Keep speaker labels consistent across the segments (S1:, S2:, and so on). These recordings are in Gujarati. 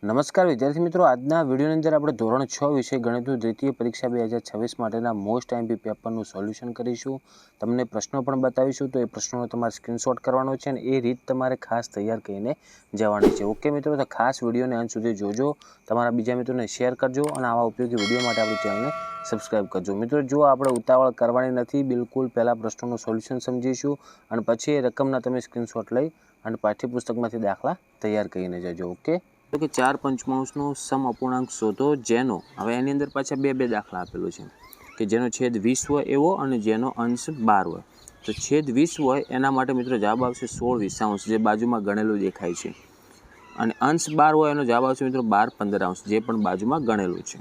S1: નમસ્કાર વિદ્યાર્થી મિત્રો, આજના વિડીયોની અંદર આપણે ધોરણ 6 વિષય ગણિતનું દ્વિતીય પરીક્ષા 2026 માટેના મોસ્ટ આઈએમપી પેપરનું સોલ્યુશન કરીશું. તમને પ્રશ્નો પણ બતાવીશું, તો એ પ્રશ્નોનો તમારે સ્ક્રીનશોટ કરવાનો છે અને એ રીત તમારે ખાસ તૈયાર કરીને જવાની છે. ઓકે મિત્રો, તો ખાસ વિડીયોને અંત સુધી જોજો, તમારા બીજા મિત્રોને શેર કરજો અને આવા ઉપયોગી વિડીયો માટે આપણી ચેનલને સબસ્ક્રાઈબ કરજો. મિત્રો, જો આપણે ઉતાવળ કરવાની નથી, બિલકુલ પહેલાં પ્રશ્નોનું સોલ્યુશન સમજીશું અને પછી એ રકમના તમે સ્ક્રીનશોટ લઈ અને પાઠ્યપુસ્તકમાંથી દાખલા તૈયાર કરીને જજો. ઓકે, તો કે 4 પંચમાંશનો સમ અપૂર્ણાંક શોધો, જેનો હવે એની અંદર પાછા બે દાખલા આપેલો છે કે જેનો છેદ 20 હોય એવો અને જેનો અંશ 12 હોય. તો છેદ 20 હોય એના માટે મિત્રો જવાબ આવશે 16/20, જે બાજુમાં ગણેલું દેખાય છે, અને અંશ 12 હોય એનો જવાબ આવશે મિત્રો 12/15, જે પણ બાજુમાં ગણેલું છે.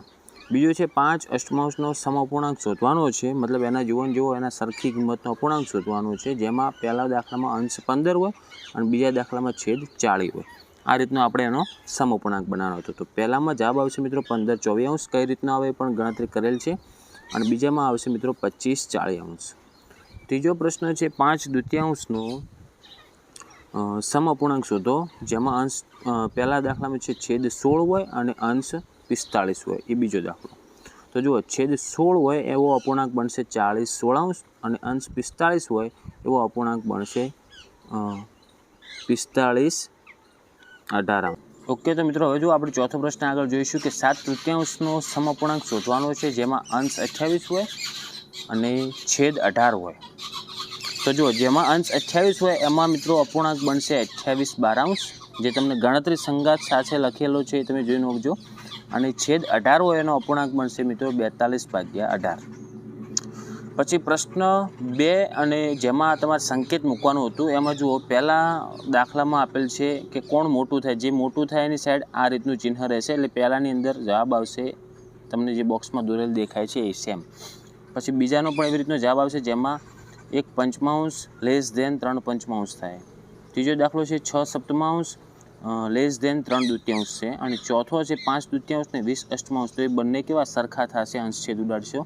S1: બીજો છે 5 અષ્ટમાંશનો સમ અપૂર્ણાંક શોધવાનો છે, મતલબ એના જેવો એના સરખી કિંમતનો અપૂર્ણાંક શોધવાનો છે, જેમાં પહેલા દાખલામાં અંશ 15 હોય અને બીજા દાખલામાં છેદ 40 હોય. આ રીતનો આપણે એનો સમ અપૂર્ણાંક બનાવવાનો હતો. તો પહેલામાં જવાબ આવશે મિત્રો 15/24, કઈ રીતના આવે પણ ગણતરી કરેલ છે, અને બીજામાં આવશે મિત્રો 25/40. ત્રીજો પ્રશ્ન છે 5 દ્વિતીયાંશનો સમ અપૂર્ણાંક શોધો, જેમાં અંશ પહેલા દાખલામાં છે છેદ 16 હોય અને અંશ 45 હોય. એ બીજો દાખલો. તો જુઓ, છેદ 16 હોય એવો અપૂર્ણાંક બનશે 40/16 અને અંશ 45 હોય એવો અપૂર્ણાંક બનશે 45/18. ઓકે, તો મિત્રો હવે જો આપણે ચોથો પ્રશ્ન આગળ જોઈશું કે 7 તૃતીયાંશનો સમ અપૂર્ણાંક શોધવાનો છે, જેમાં અંશ 28 હોય અને છેદ 18 હોય. તો જો જેમાં અંશ 28 હોય એમાં મિત્રો અપૂર્ણાંક બનશે 28/12, જે તમને ગણતરી સંગાત સાથે લખેલો છે, તમે જોઈ નોખજો. અને છેદ 18 હોય એનો અપૂર્ણાંક બનશે મિત્રો 42/18. પછી પ્રશ્ન 2 અને જેમાં તમારે સંકેત મૂકવાનું હતું, એમાં જુઓ પહેલાં દાખલામાં આપેલ છે કે કોણ મોટું થાય, જે મોટું થાય એની સાઈડ આ રીતનું ચિહ્ન રહેશે, એટલે પહેલાંની અંદર જવાબ આવશે તમને જે બોક્સમાં દોરેલ દેખાય છે એ સેમ. પછી બીજાનો પણ એવી રીતનો જવાબ આવશે, જેમાં 1 પંચમાંશ લેસ ધેન 3 પંચમાંશ થાય. ત્રીજો દાખલો છે 6 સપ્તમાંશ લેસ ધેન 3 દ્વિતીયાંશ છે, અને ચોથો છે 5 દ્વિતીયાંશ ને 20 અષ્ટમાંશ. તો એ બંને કેવા સરખા થશે, અંશ છેદ ઉડાડશો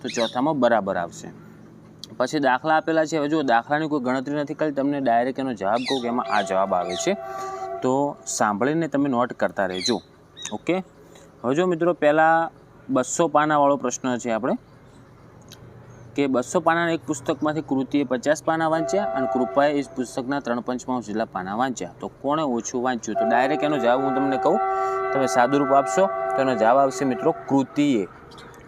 S1: તો ચોથામાં બરાબર આવશે. પછી દાખલા આપેલા છે. હવે જો દાખલાની કોઈ ગણતરી નથી કરી, તમને ડાયરેક્ટ એનો જવાબ કહું કે એમાં આ જવાબ આવે છે, તો સાંભળીને તમે નોટ કરતા રહેજો. ઓકે, હવે જો મિત્રો પહેલાં 200 પાનાવાળો પ્રશ્ન છે આપણે, કે 200 પાનાના એક પુસ્તકમાંથી કૃતિએ 50 પાના વાંચ્યા અને કૃપાએ એ પુસ્તકના 3 પંચમાંશ જેટલા પાના વાંચ્યા, તો કોણે ઓછું વાંચ્યું? તો ડાયરેક્ટ એનો જવાબ હું તમને કહું, તમે સાદુરૂપ આપશો તો એનો જવાબ આવશે મિત્રો કૃતિએ.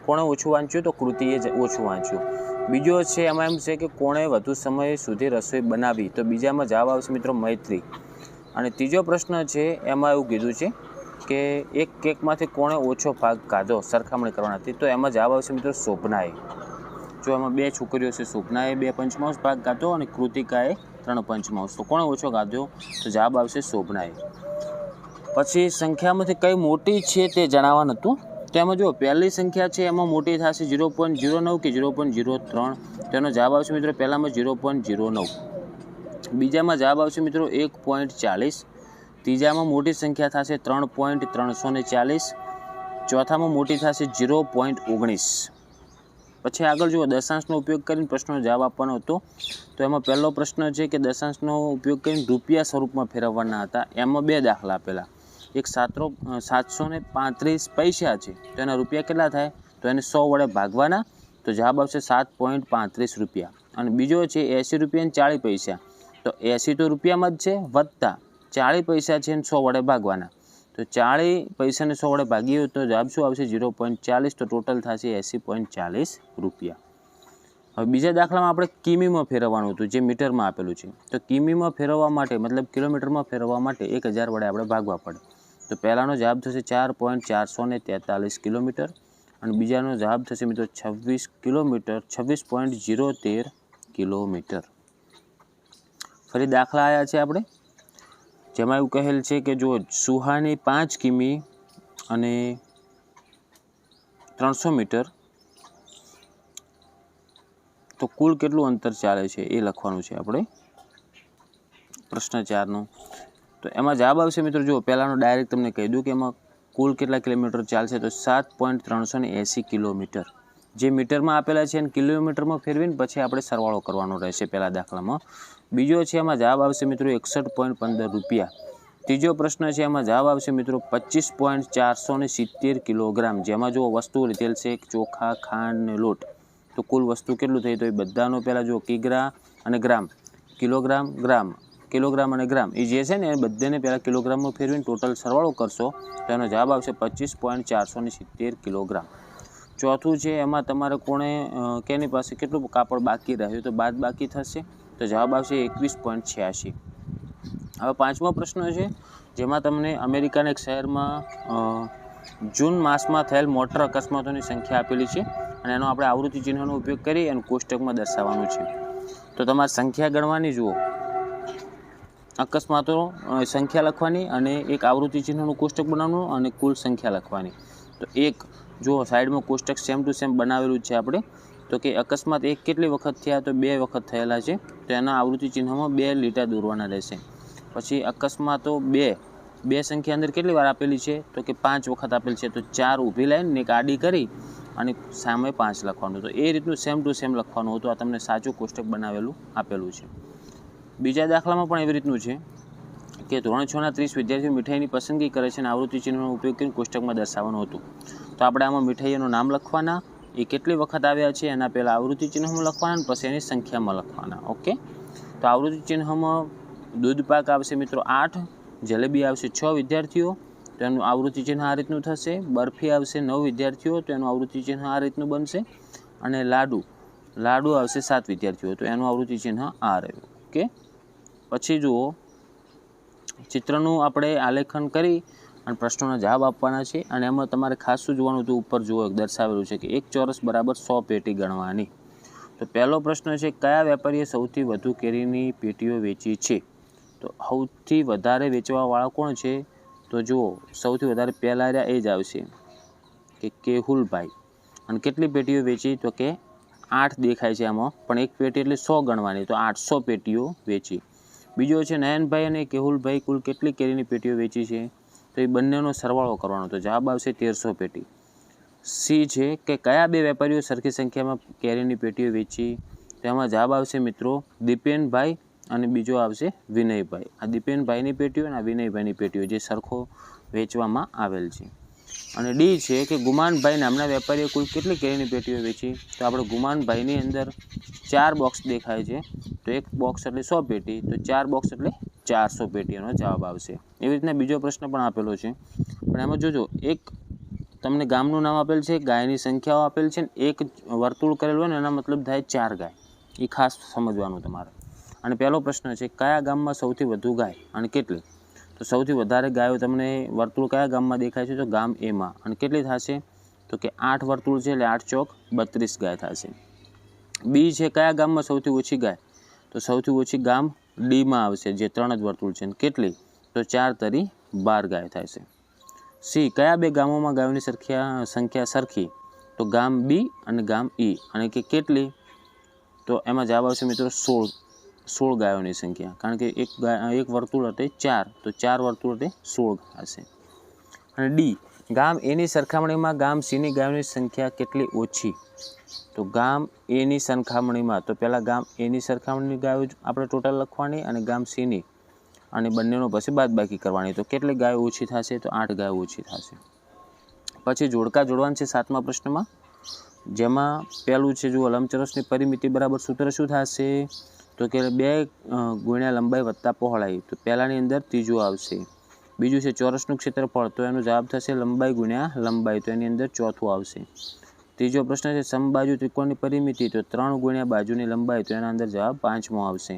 S1: કોણે ઓછું વાંચ્યું? તો કૃતિએ ઓછું વાંચ્યું. બીજો છે એમાં એમ છે કે કોણે વધુ સમય સુધી રસોઈ બનાવી, તો બીજામાં જવાબ આવશે મિત્રો મૈત્રી. અને ત્રીજો પ્રશ્ન છે એમાં એવું કીધું છે કે એક કેકમાંથી કોણે ઓછો ભાગ કાઢો, સરખામણી કરવાની હતી, તો એમાં જવાબ આવશે મિત્રો શોભનાએ. જો એમાં 2 છોકરીઓ છે, શોભનાએ 2 પંચમાંશ ભાગ કાઢો અને કૃતિકાએ 3 પંચમાંશ, તો કોણે ઓછો કાઢ્યો? તો જવાબ આવશે શોભનાએ. પછી સંખ્યામાંથી કઈ મોટી છે તે જણાવવાનું હતું, તો એમાં જો પહેલી સંખ્યા છે એમાં મોટી થશે 0.09 કે 0.03, તેનો જવાબ આવશે મિત્રો પહેલામાં 0.09. બીજામાં જવાબ આવશે મિત્રો 1.40. ત્રીજામાં મોટી સંખ્યા થશે 3.340. ચોથામાં મોટી થશે 0.19. પછી આગળ જુઓ, દશાંશનો ઉપયોગ કરીને પ્રશ્નનો જવાબ આપવાનો હતો, તો એમાં પહેલો પ્રશ્ન છે કે દશાંશનો ઉપયોગ કરીને રૂપિયા સ્વરૂપમાં ફેરવવાના હતા. એમાં 2 દાખલા આપેલા, એક 735 પૈસા છે, તો એના રૂપિયા કેટલા થાય? તો એને 100 વડે ભાગવાના, તો જવાબ આવશે 7.35 રૂપિયા. અને બીજો છે 80 રૂપિયા અને 40 પૈસા, તો 80 તો રૂપિયામાં જ છે, વત્તા 40 પૈસા છે અને 100 વડે ભાગવાના, તો 40 પૈસાને 100 વડે ભાગીએ તો જવાબ શું આવશે? 0.40, તો ટોટલ થશે 80.40 રૂપિયા. હવે બીજા દાખલામાં આપણે કિમીમાં ફેરવવાનું હતું, જે મીટરમાં આપેલું છે, તો કિમીમાં ફેરવવા માટે મતલબ કિલોમીટરમાં ફેરવવા માટે 1000 વડે આપણે ભાગવા પડે, તો પહેલાંનો જવાબ થશે 4.443 કિલોમીટર, અને બીજાનો જવાબ થશે મિત્રો 26.013 કિલોમીટર. ફરી દાખલા આવ્યા છે આપણે, જેમાં એવું કહેલ છે કે જો સુહાની 5 કિમી અને 300 મીટર, તો કુલ કેટલું અંતર ચાલે છે એ લખવાનું છે આપણે પ્રશ્ન 4નો. તો એમાં જવાબ આવશે મિત્રો, જો પહેલાંનો ડાયરેક્ટ તમને કહી દઉં કે એમાં કુલ કેટલા કિલોમીટર ચાલશે, તો 7.380 કિલોમીટર. જે મીટરમાં આપેલા છે અને કિલોમીટરમાં ફેરવીને પછી આપણે સરવાળો કરવાનો રહેશે પહેલા દાખલામાં. બીજો છે એમાં જવાબ આવશે મિત્રો 61.15 રૂપિયા. ત્રીજો પ્રશ્ન છે, એમાં જવાબ આવશે મિત્રો 25.470 કિલોગ્રામ, જેમાં જો વસ્તુ લીધેલ છે ચોખા, ખાંડ ને લોટ, તો કુલ વસ્તુ કેટલું થઈ? તો એ બધાનો પહેલાં જો કિગ્રા અને ગ્રામ, કિલોગ્રામ, ગ્રામ, કિલોગ્રામ અને ગ્રામ એ જે છે ને એ બધાને પહેલાં કિલોગ્રામમાં ફેરવીને ટોટલ સરવાળો કરશો તો એનો જવાબ આવશે 25.470 કિલોગ્રામ. ચોથું છે, એમાં તમારે કોણે કેની પાસે કેટલું કાપડ બાકી રહ્યું તો બાદ બાકી થશે, તો જવાબ આવશે 21.86. હવે પાંચમો પ્રશ્ન છે, જેમાં તમને અમેરિકાના એક શહેરમાં જૂન માસમાં થયેલ મોટર અકસ્માતોની સંખ્યા આપેલી છે અને એનો આપણે આવૃત્તિ ચિહ્નનો ઉપયોગ કરી અને કોષ્ટકમાં દર્શાવવાનું છે. તો તમારે સંખ્યા ગણવાની, જુઓ અકસ્માતો સંખ્યા લખવાની અને એક આવૃત્તિ ચિહ્નનું કોષ્ટક બનાવવાનું અને કુલ સંખ્યા લખવાની. તો એક જો સાઈડમાં કોષ્ટક સેમ ટુ સેમ બનાવેલું છે આપણે, તો કે અકસ્માત એક કેટલી વખત થયા? તો 2 વખત થયેલા છે, તો એના આવૃત્તિ ચિહ્નમાં 2 લીટા દોરવાના રહેશે. પછી અકસ્માતો 2 સંખ્યા અંદર કેટલી વાર આપેલી છે? તો કે 5 વખત આપેલી છે, તો 4 ઊભી લાઈન ને એક આડી કરી અને સામે 5 લખવાનું. તો એ રીતનું સેમ ટુ સેમ લખવાનું હતું. આ તમને સાચું કોષ્ટક બનાવેલું આપેલું છે. બીજા દાખલામાં પણ એવી રીતનું છે કે ધોરણ 6ના 30 વિદ્યાર્થીઓ મીઠાઈની પસંદગી કરે છે અને આવૃત્તિ ચિહ્નનો ઉપયોગ કરીને કોષ્ટકમાં દર્શાવવાનું હતું. તો આપણે આમાં મીઠાઈઓનું નામ લખવાના, એ કેટલી વખત આવ્યા છે એના પહેલાં આવૃત્તિ ચિહ્નમાં લખવાના, પછી એની સંખ્યામાં લખવાના. ઓકે, તો આવૃત્તિ ચિહ્નમાં દૂધ પાક આવશે મિત્રો 8, જલેબી આવશે 6 વિદ્યાર્થીઓ, તો એનું આવૃત્તિ ચિહ્ન આ રીતનું થશે. બરફી આવશે 9 વિદ્યાર્થીઓ, તો એનું આવૃત્તિ ચિહ્ન આ રીતનું બનશે. અને લાડુ આવશે 7 વિદ્યાર્થીઓ, તો એનું આવૃત્તિ ચિહ્ન આ રહ્યું. ઓકે, પછી જુઓ ચિત્રનું આપણે આલેખન કરી અને પ્રશ્નોના જવાબ આપવાના છે અને એમાં તમારે ખાસ શું જોવાનું હતું? ઉપર જુઓ દર્શાવેલું છે કે 1 ચોરસ બરાબર 100 પેટી ગણવાની. તો પહેલો પ્રશ્ન છે, કયા વેપારીએ સૌથી વધુ કેરીની પેટીઓ વેચી છે? તો સૌથી વધારે વેચવાવાળા કોણ છે? તો જુઓ સૌથી વધારે પહેલાં એ જ આવશે કે કેહુલભાઈ. અને કેટલી પેટીઓ વેચી? તો કે 8 દેખાય છે આમાં, પણ એક પેટી એટલે 100 ગણવાની, તો 800 પેટીઓ વેચી. બીજો છે નયનભાઈ અને કેહુલભાઈ કુલ કેટલી કેરીની પેટીઓ વેચી છે? તો એ બંનેનો સરવાળો કરવાનો, તો જવાબ આવશે 1300 પેટી. સી છે કે કયા 2 વેપારીઓ સરખી સંખ્યામાં કેરીની પેટીઓ વેચી? તો એમાં જવાબ આવશે મિત્રો દીપેનભાઈ અને બીજો આવશે વિનયભાઈ. આ દીપેનભાઈની પેટીઓ અને આ વિનયભાઈની પેટીઓ જે સરખો વેચવામાં આવેલ છે. અને ડી છે કે ગુમાનભાઈ નામના વેપારીએ કુલ કેટલી કેરીની પેટીઓ વેચી? તો આપણે ગુમાનભાઈની અંદર 4 બોક્સ દેખાય છે, તો એક બોક્સ એટલે 100 પેટી, તો 4 બોક્સ એટલે 400 પેટીનો જવાબ આવશે. એવી રીતના બીજો પ્રશ્ન પણ આપેલો છે, પણ એમાં જોજો એક તમને ગામનું નામ આપેલ છે, ગાયની સંખ્યાઓ આપેલ છે, એક વર્તુળ કરેલું હોય ને એના મતલબ થાય 4 ગાય. એ ખાસ સમજવાનું તમારે. અને પહેલો પ્રશ્ન છે, કયા ગામમાં સૌથી વધુ ગાય અને કેટલી? તો સૌથી વધારે ગાયો તમને વર્તુળ કયા ગામમાં દેખાય છે? તો ગામ એમાં. અને કેટલી થશે? તો કે 8 વર્તુળ છે એટલે 8 ચોક 32 ગાય થશે. બી છે કયા ગામમાં સૌથી ઓછી ગાય? તો સૌથી ઓછી ગામ ડીમાં આવશે, જે 3 જ વર્તુળ છે. કેટલી? તો 4 તરી 12 ગાય થાય છે. સી કયા 2 ગામોમાં ગાયોની સંખ્યા સરખી? તો ગામ બી અને ગામ ઈ. અને કે કેટલી? તો એમાં જવાબ આવશે મિત્રો 16 ગાયોની સંખ્યા, કારણ કે એક વર્તુળ એટલે 4, તો 4 વર્તુળ એટલે 16 હશે. અને ડી ગામ એની સરખામણીમાં ગામ સીની ગાયોની સંખ્યા કેટલી ઓછી? તો ગામ એની સરખામણીમાં, તો પહેલાં ગામ એની સરખામણીની ગાયો આપણે ટોટલ લખવાની અને ગામ સીની, અને બંનેનો પછી બાદબાકી કરવાની. તો કેટલી ગાયો ઓછી થશે? તો 8 ગાયો ઓછી થશે. પછી જોડકા જોડવાનું છે 7મા પ્રશ્નમાં, જેમાં પહેલું છે જુઓ લંબચોરસની પરિમિતિ બરાબર સૂત્ર શું થશે? તો કે 2 ગુણ્યા લંબાઈ વત્તા પહોળાઈ. તો પહેલાંની અંદર ત્રીજું આવશે. બીજું છે ચોરસનું ક્ષેત્રફળ, તો એનો જવાબ થશે લંબાઈ ગુણ્યા લંબાઈ, તો એની અંદર ચોથું આવશે. ત્રીજો પ્રશ્ન છે સમબાજુ ત્રિકોણની પરિમિતિ, તો 3 ગુણ્યા બાજુની લંબાઈ, તો એના અંદર જવાબ 5મો આવશે.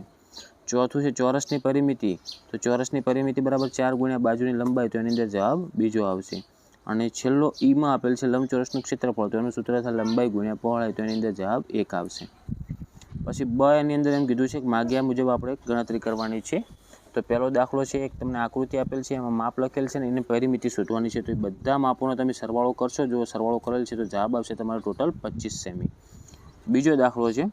S1: ચોથું છે ચોરસની પરિમિતિ, તો ચોરસની પરિમિતિ બરાબર 4 ગુણ્યા બાજુની લંબાઈ, તો એની અંદર જવાબ બીજો આવશે. અને છેલ્લો ઈમાં આપેલ છે લંબચોરસનું ક્ષેત્રફળ, તો એનું સૂત્ર થાય લંબાઈ ગુણ્યા પહોળાઈ, તો એની અંદર જવાબ 1 આવશે. પછી બ એની અંદર એમ કીધું છે કે માગ્યા મુજબ આપણે ગણતરી કરવાની છે. તો પહેલો દાખલો છે, એક તમને આકૃતિ આપેલ છે, એમાં માપ લખેલ છે ને એની પરિમિતિ શોધવાની છે. તો એ બધા માપોનો તમે સરવાળો કરશો, જો સરવાળો કરેલ છે તો જવાબ આવશે તમારો ટોટલ 25 સેમી. બીજો દાખલો છે,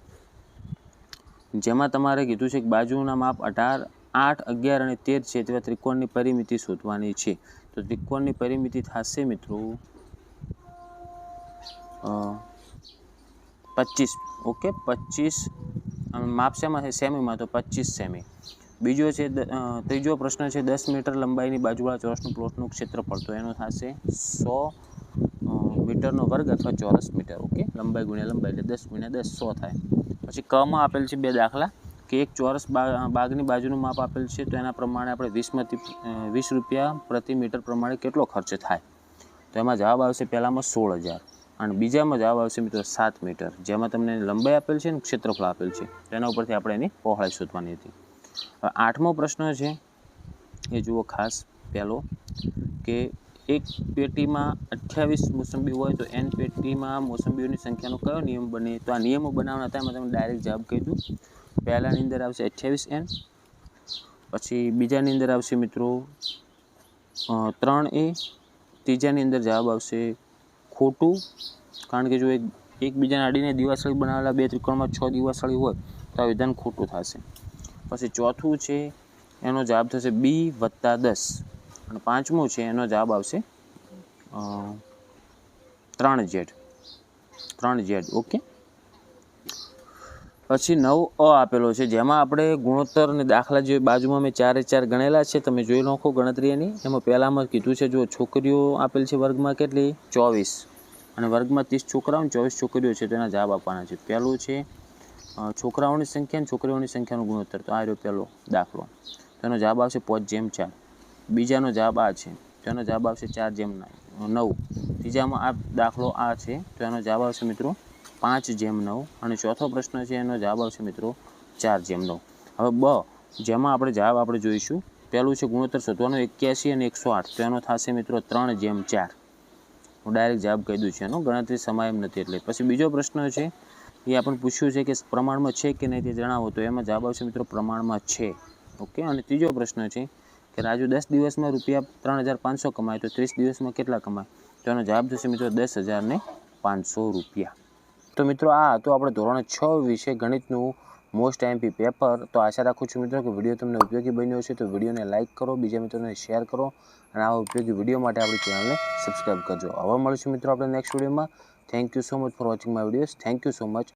S1: જેમાં તમારે કીધું છે કે બાજુના માપ 18, 8, 11 અને 13 છે તેવા ત્રિકોણની પરિમિતિ શોધવાની છે. તો ત્રિકોણની પરિમિતિ થશે મિત્રો 25. ઓકે, 25 માપ શેમાં છે? સેમીમાં, તો 25 સેમી. બીજો છે ત્રીજો પ્રશ્ન છે 10 મીટર લંબાઈની બાજુવાળા ચોરસનું પ્લોટનું ક્ષેત્રફળ, તો એનું થશે 100 મીટરનો વર્ગ અથવા ચોરસ મીટર. ઓકે, લંબાઈ ગુણ્યા લંબાઈ એટલે 10 ગુણ્યા 10 100 થાય. પછી કમાં આપેલ છે 2 દાખલા કે એક ચોરસ બાગની બાજુનું માપ આપેલ છે, તો એના પ્રમાણે આપણે 20 રૂપિયા પ્રતિ મીટર પ્રમાણે કેટલો ખર્ચ થાય? તો એમાં જવાબ આવશે પહેલામાં 16,000 અને બીજામાં જવાબ આવશે મિત્રો 7 મીટર. જેમાં તમને લંબાઈ આપેલ છે ને ક્ષેત્રફળ આપેલ છે, તેના ઉપરથી આપણે એની પહોળાઈ શોધવાની હતી. હવે 8મો પ્રશ્ન છે એ જુઓ ખાસ. પહેલો કે એક પેટીમાં 28 મોસંબી હોય તો n પેટીમાં મોસંબીઓની સંખ્યાનો કયો નિયમ બને? તો આ નિયમો બનાવવાના હતા, એમાં તમે ડાયરેક્ટ જવાબ કહી દઉં. પહેલાની અંદર આવશે 28n, પછી બીજાની અંદર આવશે મિત્રો 3a, ત્રીજાની અંદર જવાબ આવશે ખોટું, કારણ કે જો એકબીજાને અડીને દિવાસળી બનાવેલા 2 ત્રિકોણમાં 6 દિવાસળી હોય તો આ વિધાન ખોટું થશે. પછી ચોથું છે એનો જવાબ થશે b + 10 અને પાંચમું છે એનો જવાબ આવશે 3z. ઓકે. પછી 9a આપેલો છે, જેમાં આપણે ગુણોત્તર અને દાખલા જે બાજુમાં મેં 4 એ 4 ગણેલા છે, તમે જોઈ નાખો ગણતરી એની. એમાં પહેલામાં કીધું છે જો છોકરીઓ આપેલ છે વર્ગમાં કેટલી 24 અને વર્ગમાં 30 છોકરાઓ અને 24 છોકરીઓ છે, તેના જવાબ આપવાના છે. પહેલું છે છોકરાઓની સંખ્યા અને છોકરીઓની સંખ્યાનો ગુણોત્તર, તો આ રહ્યો પહેલો દાખલો, તેનો જવાબ આવશે 5:4. બીજાનો જવાબ આ છે, તેનો જવાબ આવશે 4:9. ત્રીજામાં આ દાખલો આ છે, તો એનો જવાબ આવશે મિત્રો 5:9 અને ચોથો પ્રશ્ન છે એનો જવાબ આવશે મિત્રો 4:9. હવે બ જેમાં આપણે જવાબ આપણે જોઈશું. પહેલું છે ગુણોત્તર શોધવાનો 81 અને 108, તો એનો થશે મિત્રો 3:4. હું ડાયરેક્ટ જવાબ કહી દઉં છું, એનો ગણતરી સમય એમ નથી એટલે. પછી બીજો પ્રશ્ન છે એ આપણને પૂછ્યું છે કે પ્રમાણમાં છે કે નહીં તે જણાવો, તો એમાં જવાબ આવશે મિત્રો પ્રમાણમાં છે. ઓકે. અને ત્રીજો પ્રશ્ન છે કે રાજુ 10 દિવસમાં રૂપિયા 3,500 કમાય તો 30 દિવસમાં કેટલા કમાય? તો એનો જવાબ થશે મિત્રો 10,500 રૂપિયા. તો મિત્રો આ હતું આપણે ધોરણ 6 વિશે ગણિતનું મોસ્ટ આઈએમપી પેપર. તો આશા રાખું છું મિત્રો કે વિડીયો તમને ઉપયોગી બન્યો હશે. તો વિડીયોને લાઇક કરો, બીજા મિત્રોને શેર કરો અને આવા ઉપયોગી વિડીયો માટે આપણી ચેનલને સબસ્ક્રાઈબ કરજો. હવે મળીશું મિત્રો આપણે નેક્સ્ટ વિડીયોમાં. Thank you so much for watching my videos. Thank you so much.